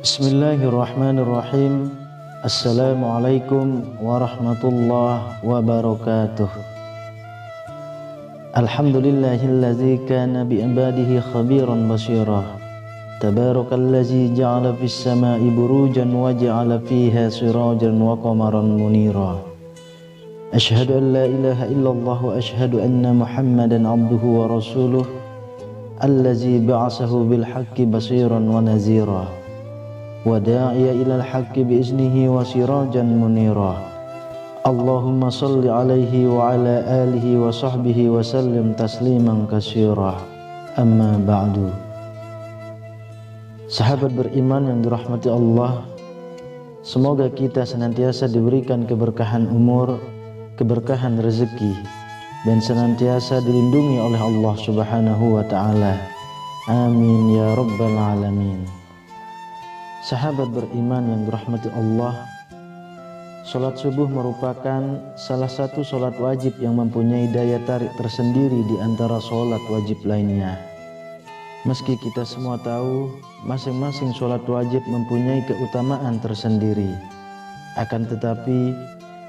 Bismillahirrahmanirrahim. Assalamualaikum warahmatullahi wabarakatuh. Alhamdulillahilladzi kana bi'ibadihi khabiran basira. Tabarakallazi ja'ala fis sama'i burujan wa ja'ala fiha sirajan wa qamaran munira. Ashhadu an la ilaha illallah wa ashhadu anna Muhammadan abduhu wa rasuluh allazi ba'asahu bil haqqi basiran wa nazira. Wa da'iya ilal haqqi biiznihi wa sirajan munira. Allahumma salli alaihi wa ala alihi wa sahbihi wa sallim tasliman katsira. Amma ba'du. Sahabat beriman yang dirahmati Allah, semoga kita senantiasa diberikan keberkahan umur, keberkahan rezeki, dan senantiasa dilindungi oleh Allah Subhanahu wa ta'ala. Amin ya rabbal alamin. Sahabat beriman yang dirahmati Allah, salat subuh merupakan salah satu salat wajib yang mempunyai daya tarik tersendiri di antara salat wajib lainnya. Meski kita semua tahu masing-masing salat wajib mempunyai keutamaan tersendiri, akan tetapi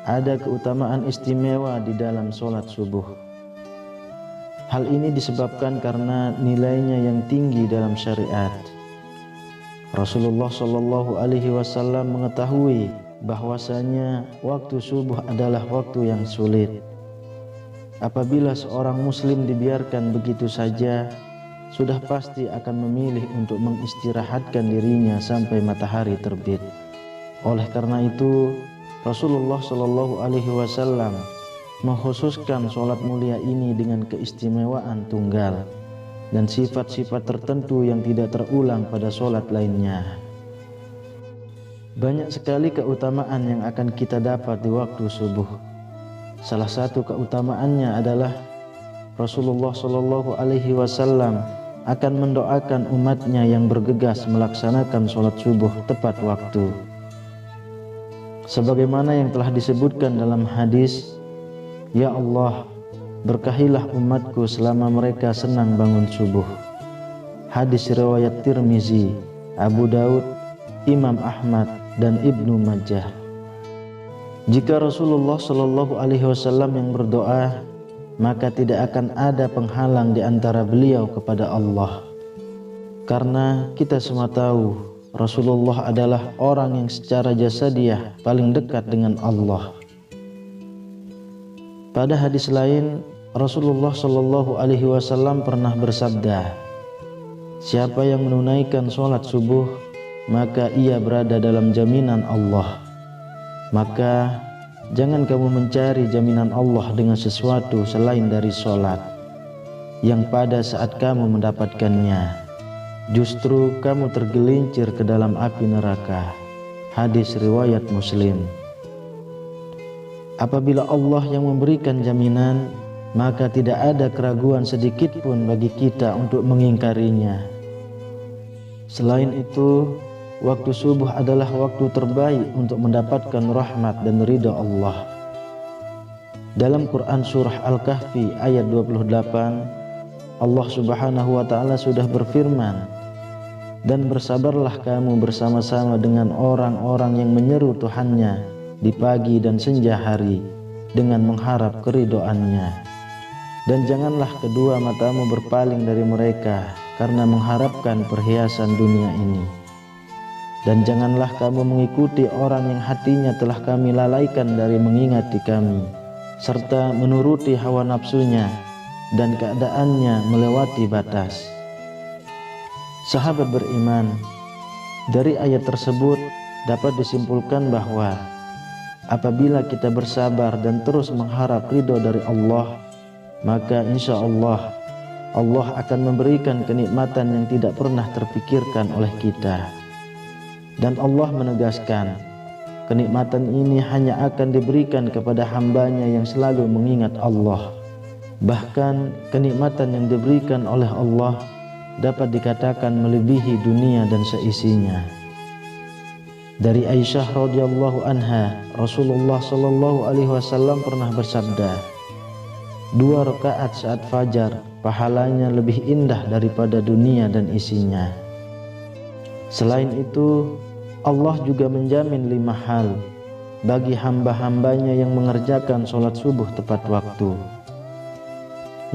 ada keutamaan istimewa di dalam salat subuh. Hal ini disebabkan karena nilainya yang tinggi dalam syariat. Rasulullah Shallallahu Alaihi Wasallam mengetahui bahwasanya waktu subuh adalah waktu yang sulit. Apabila seorang muslim dibiarkan begitu saja, sudah pasti akan memilih untuk mengistirahatkan dirinya sampai matahari terbit. Oleh karena itu, Rasulullah Shallallahu Alaihi Wasallam mengkhususkan sholat mulia ini dengan keistimewaan tunggal dan sifat-sifat tertentu yang tidak terulang pada sholat lainnya. Banyak sekali keutamaan yang akan kita dapat di waktu subuh. Salah satu keutamaannya adalah Rasulullah Shallallahu Alaihi Wasallam akan mendoakan umatnya yang bergegas melaksanakan sholat subuh tepat waktu. Sebagaimana yang telah disebutkan dalam hadis, "Ya Allah, berkahilah umatku selama mereka senang bangun subuh." Hadis riwayat Tirmizi, Abu Daud, Imam Ahmad, dan Ibnu Majah. Jika Rasulullah Shallallahu Alaihi Wasallam yang berdoa, maka tidak akan ada penghalang di antara beliau kepada Allah. Karena kita semua tahu Rasulullah adalah orang yang secara jasadiah paling dekat dengan Allah. Pada hadis lain, Rasulullah Shallallahu Alaihi Wasallam pernah bersabda, "Siapa yang menunaikan sholat subuh, maka ia berada dalam jaminan Allah. Maka jangan kamu mencari jaminan Allah dengan sesuatu selain dari sholat, yang pada saat kamu mendapatkannya, justru kamu tergelincir ke dalam api neraka." Hadis riwayat Muslim. Apabila Allah yang memberikan jaminan, maka tidak ada keraguan sedikit pun bagi kita untuk mengingkarinya. Selain itu, waktu subuh adalah waktu terbaik untuk mendapatkan rahmat dan ridha Allah. Dalam Quran surah Al-Kahfi ayat 28, Allah Subhanahu wa ta'ala sudah berfirman, "Dan bersabarlah kamu bersama-sama dengan orang-orang yang menyeru Tuhannya di pagi dan senja hari dengan mengharap keridhoannya. Dan janganlah kedua matamu berpaling dari mereka karena mengharapkan perhiasan dunia ini. Dan janganlah kamu mengikuti orang yang hatinya telah kami lalaikan dari mengingati kami, serta menuruti hawa nafsunya dan keadaannya melewati batas." Sahabat beriman, dari ayat tersebut dapat disimpulkan bahwa apabila kita bersabar dan terus mengharap ridho dari Allah, maka insya Allah Allah akan memberikan kenikmatan yang tidak pernah terpikirkan oleh kita. Dan Allah menegaskan, kenikmatan ini hanya akan diberikan kepada hambanya yang selalu mengingat Allah. Bahkan kenikmatan yang diberikan oleh Allah dapat dikatakan melebihi dunia dan seisinya. Dari Aisyah radhiyallahu anha, Rasulullah Shallallahu Alaihi Wasallam pernah bersabda, 2 rakaat saat fajar pahalanya lebih indah daripada dunia dan isinya. Selain itu, Allah juga menjamin 5 hal bagi hamba-hambanya yang mengerjakan sholat subuh tepat waktu.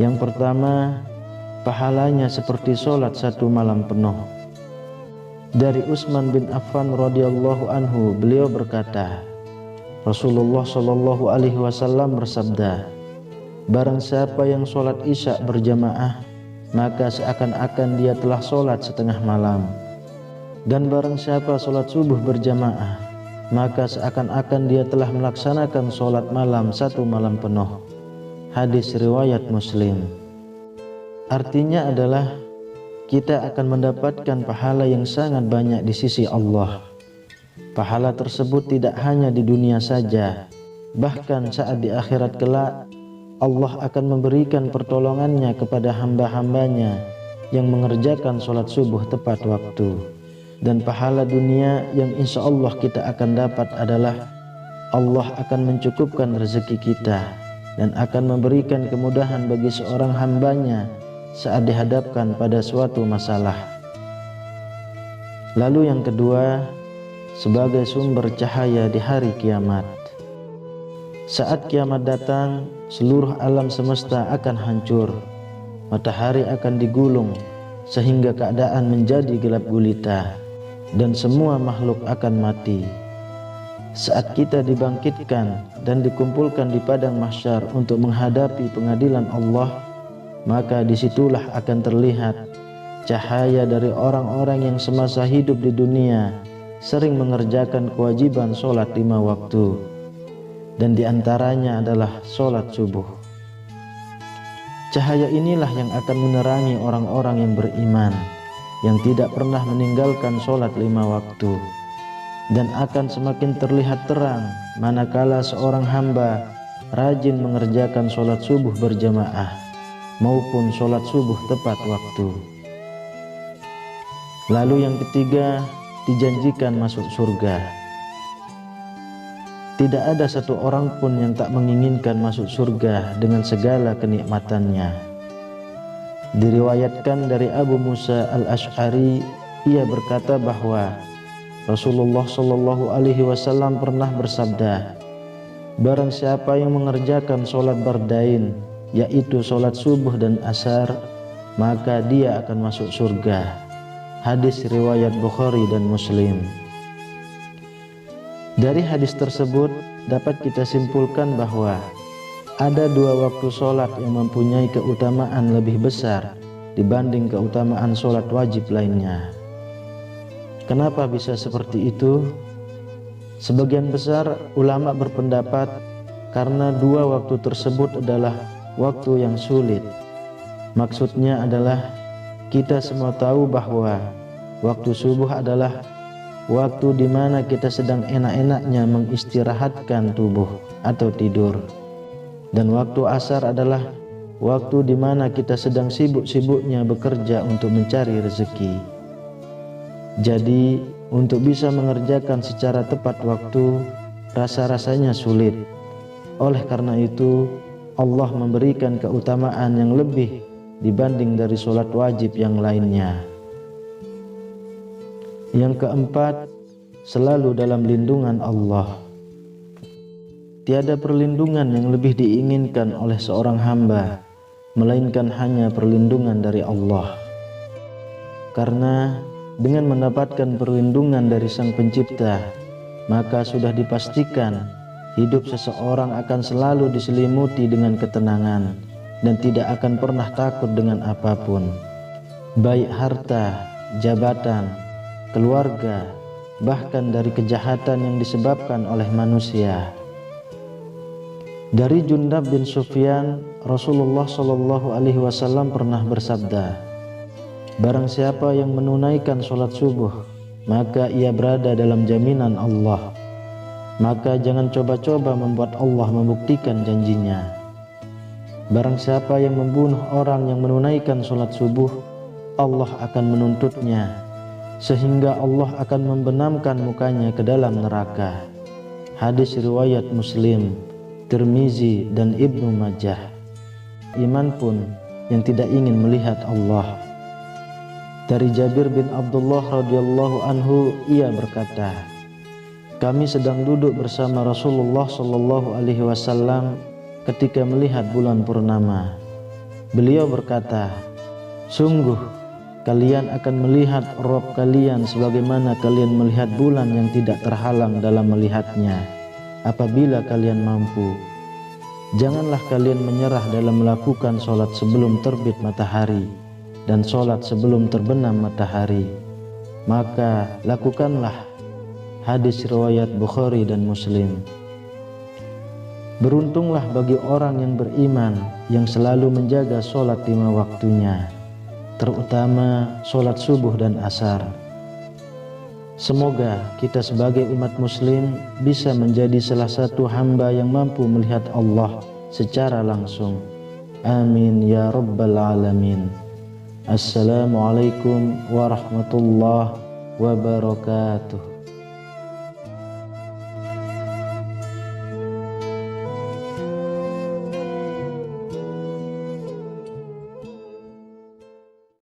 Yang pertama, pahalanya seperti sholat 1 malam penuh. Dari Utsman bin Affan radhiyallahu anhu, beliau berkata, Rasulullah shallallahu alaihi wasallam bersabda, barang siapa yang sholat isya berjamaah, maka seakan-akan dia telah sholat setengah malam. Dan barang siapa sholat subuh berjamaah, maka seakan-akan dia telah melaksanakan sholat malam 1 malam penuh. Hadis riwayat Muslim. Artinya adalah kita akan mendapatkan pahala yang sangat banyak di sisi Allah. Pahala tersebut tidak hanya di dunia saja, bahkan saat di akhirat kelak Allah akan memberikan pertolongannya kepada hamba-hambanya yang mengerjakan sholat subuh tepat waktu. Dan pahala dunia yang insya Allah kita akan dapat adalah Allah akan mencukupkan rezeki kita dan akan memberikan kemudahan bagi seorang hambanya saat dihadapkan pada suatu masalah. Lalu yang kedua, sebagai sumber cahaya di hari kiamat. Saat kiamat datang, seluruh alam semesta akan hancur, matahari akan digulung sehingga keadaan menjadi gelap gulita dan semua makhluk akan mati. Saat kita dibangkitkan dan dikumpulkan di padang mahsyar untuk menghadapi pengadilan Allah, maka disitulah akan terlihat cahaya dari orang-orang yang semasa hidup di dunia sering mengerjakan kewajiban sholat 5 waktu, dan diantaranya adalah sholat subuh. Cahaya inilah yang akan menerangi orang-orang yang beriman, yang tidak pernah meninggalkan sholat 5 waktu, dan akan semakin terlihat terang manakala seorang hamba rajin mengerjakan sholat subuh berjamaah maupun sholat subuh tepat waktu. Lalu yang ketiga, dijanjikan masuk surga. Tidak ada satu orang pun yang tak menginginkan masuk surga dengan segala kenikmatannya. Diriwayatkan dari Abu Musa al-Ash'ari, ia berkata bahwa Rasulullah shallallahu alaihi wasallam pernah bersabda, barang siapa yang mengerjakan sholat bardain, yaitu sholat subuh dan asar, maka dia akan masuk surga. Hadis riwayat Bukhari dan Muslim. Dari hadis tersebut dapat kita simpulkan bahwa ada 2 waktu sholat yang mempunyai keutamaan lebih besar dibanding keutamaan sholat wajib lainnya. Kenapa bisa seperti itu? Sebagian besar ulama berpendapat karena 2 waktu tersebut adalah waktu yang sulit. Maksudnya adalah kita semua tahu bahwa waktu subuh adalah waktu di mana kita sedang enak-enaknya mengistirahatkan tubuh atau tidur, dan waktu asar adalah waktu di mana kita sedang sibuk-sibuknya bekerja untuk mencari rezeki. Jadi untuk bisa mengerjakan secara tepat waktu rasa-rasanya sulit. Oleh karena itu Allah memberikan keutamaan yang lebih dibanding dari sholat wajib yang lainnya. Yang keempat, selalu dalam lindungan Allah. Tiada perlindungan yang lebih diinginkan oleh seorang hamba melainkan hanya perlindungan dari Allah. Karena dengan mendapatkan perlindungan dari Sang Pencipta, maka sudah dipastikan hidup seseorang akan selalu diselimuti dengan ketenangan dan tidak akan pernah takut dengan apapun, baik harta, jabatan, keluarga, bahkan dari kejahatan yang disebabkan oleh manusia. Dari Jundab bin Sufyan, Rasulullah shallallahu alaihi wasallam pernah bersabda, barang siapa yang menunaikan sholat subuh, maka ia berada dalam jaminan Allah. Maka jangan coba-coba membuat Allah membuktikan janjinya. Barang siapa yang membunuh orang yang menunaikan sholat subuh, Allah akan menuntutnya, sehingga Allah akan membenamkan mukanya ke dalam neraka. Hadis riwayat Muslim, Tirmizi, dan Ibnu Majah. Iman pun yang tidak ingin melihat Allah. Dari Jabir bin Abdullah radhiyallahu anhu, ia berkata, kami sedang duduk bersama Rasulullah sallallahu alaihi wasallam ketika melihat bulan purnama. Beliau berkata, sungguh kalian akan melihat Rabb kalian sebagaimana kalian melihat bulan yang tidak terhalang dalam melihatnya, apabila kalian mampu. Janganlah kalian menyerah dalam melakukan sholat sebelum terbit matahari dan sholat sebelum terbenam matahari, maka lakukanlah. Hadis riwayat Bukhari dan Muslim. Beruntunglah bagi orang yang beriman yang selalu menjaga sholat 5 waktunya, terutama sholat subuh dan asar. Semoga kita sebagai umat muslim bisa menjadi salah satu hamba yang mampu melihat Allah secara langsung. Amin ya rabbal alamin. Assalamualaikum warahmatullahi wabarakatuh.